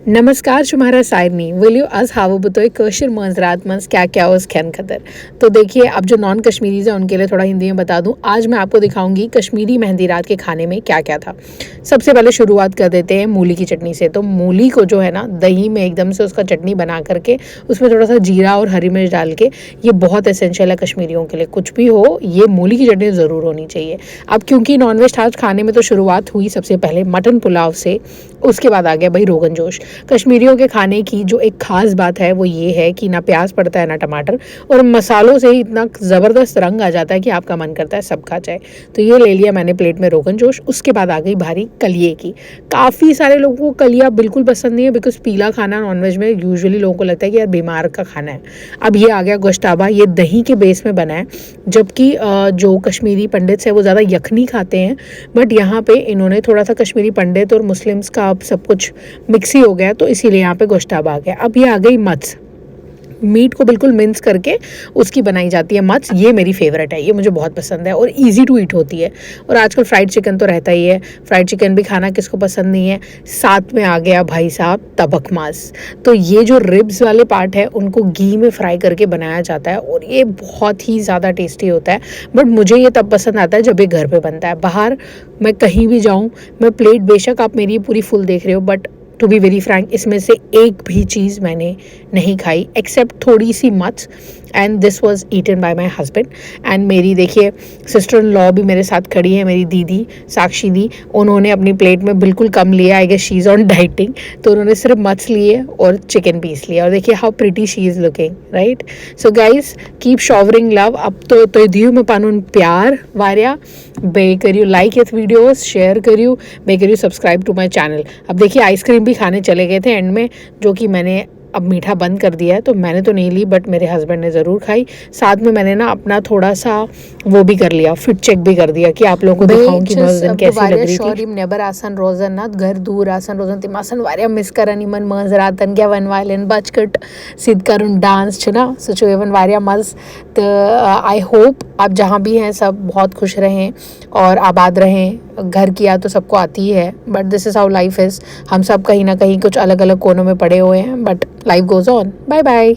नमस्कार तुम्हारा सायरनी विलियो आज हावो बुतोय कशिर मंज रात मंज क्या क्या उस खैन खतर। तो देखिए, अब जो नॉन कश्मीरीज है उनके लिए थोड़ा हिंदी में बता दूं। आज मैं आपको दिखाऊंगी कश्मीरी मेहंदी रात के खाने में क्या क्या था। सबसे पहले शुरुआत कर देते हैं मूली की चटनी से। तो मूली को जो है ना, दही में एकदम से उसका चटनी बना करके उसमें थोड़ा सा जीरा और हरी मिर्च डाल के, ये बहुत एसेंशियल है कश्मीरियों के लिए। कुछ भी हो, ये मूली की चटनी ज़रूर होनी चाहिए। अब क्योंकि नॉनवेज आज खाने में, तो शुरुआत हुई सबसे पहले मटन पुलाव से, उसके बाद आ गया भाई रोगन जोश। कश्मीरियों के खाने की जो एक ख़ास बात है वो ये है कि ना प्याज पड़ता है ना टमाटर, और मसालों से ही इतना ज़बरदस्त रंग आ जाता है कि आपका मन करता है सब खा जाए। तो ये ले लिया मैंने प्लेट में रोगन जोश। उसके बाद आ गई भारी कलिए की। काफ़ी सारे लोगों को कलिया बिल्कुल पसंद नहीं है, बिकॉज पीला खाना नॉनवेज में यूजुअली लोगों को लगता है कि यार बीमार का खाना है। अब ये आ गया गोश्ताबा। ये दही के बेस में बना है, जबकि जो कश्मीरी पंडित है वो ज़्यादा यखनी खाते हैं, बट यहाँ पे इन्होंने थोड़ा सा कश्मीरी पंडित और मुस्लिम्स का अब सब कुछ मिक्स ही हो गया, तो इसीलिए यहाँ पे गोश्ताबा आ गया। अब ये आ गई मत्स। मीट को बिल्कुल मिन्स करके उसकी बनाई जाती है मत्स। ये मेरी फेवरेट है, ये मुझे बहुत पसंद है और इजी टू ईट होती है। और आजकल फ्राइड चिकन तो रहता ही है, फ्राइड चिकन भी खाना किसको पसंद नहीं है। साथ में आ गया भाई साहब तबक मांस। तो ये जो रिब्स वाले पार्ट है उनको घी में फ्राई करके बनाया जाता है और ये बहुत ही ज़्यादा टेस्टी होता है। बट मुझे ये तब पसंद आता है जब ये घर पे बनता है। बाहर मैं कहीं भी जाऊँ, मैं प्लेट बेशक आप मेरी पूरी फुल देख रहे हो, but to be very frank इसमें से एक भी चीज़ मैंने नहीं खाई एक्सेप्ट थोड़ी सी much, and this was eaten by my husband. And मेरी देखिए सिस्टर इन लॉ भी मेरे साथ खड़ी है, मेरी दीदी साक्षी दी। उन्होंने अपनी प्लेट में बिल्कुल कम लिया, I guess she is on dieting, तो उन्होंने सिर्फ मच लिए और चिकन पीस लिया। और देखिए how pretty she is looking, right. So guys keep showering love. अब तो दियो में पानुन प्यार वारिया बे करियो लाइक ये वीडियोस शेयर करियो, बे करियो सब्सक्राइब टू माई चैनल। अब देखिए आइसक्रीम भी खाने चले गए थे एंड में, जो कि मैंने अब मीठा बंद कर दिया है। तो मैंने तो नहीं ली, बट मेरे हस्बैंड ने ज़रूर खाई। साथ में मैंने ना अपना थोड़ा सा वो भी कर लिया, फिट चेक भी कर दिया कि आप लोगों को दिखाऊं कि मैं उस दिन कैसी लग रही थी। नेबर आसन रोजन ना घर दूर आसन रोजन तिमासन वारिया मिस करनी मन मज रातन क्या वन वायलिन बचकट सिद्ध करुन डांस छना सचो एवन वारिया मज। तो आई होप आप जहाँ भी हैं सब बहुत खुश रहें और आबाद रहें। घर की याद तो सबको आती ही है, but this is how life is. हम सब कहीं ना कहीं कुछ अलग अलग कोनों में पड़े हुए हैं, but life goes on. Bye bye.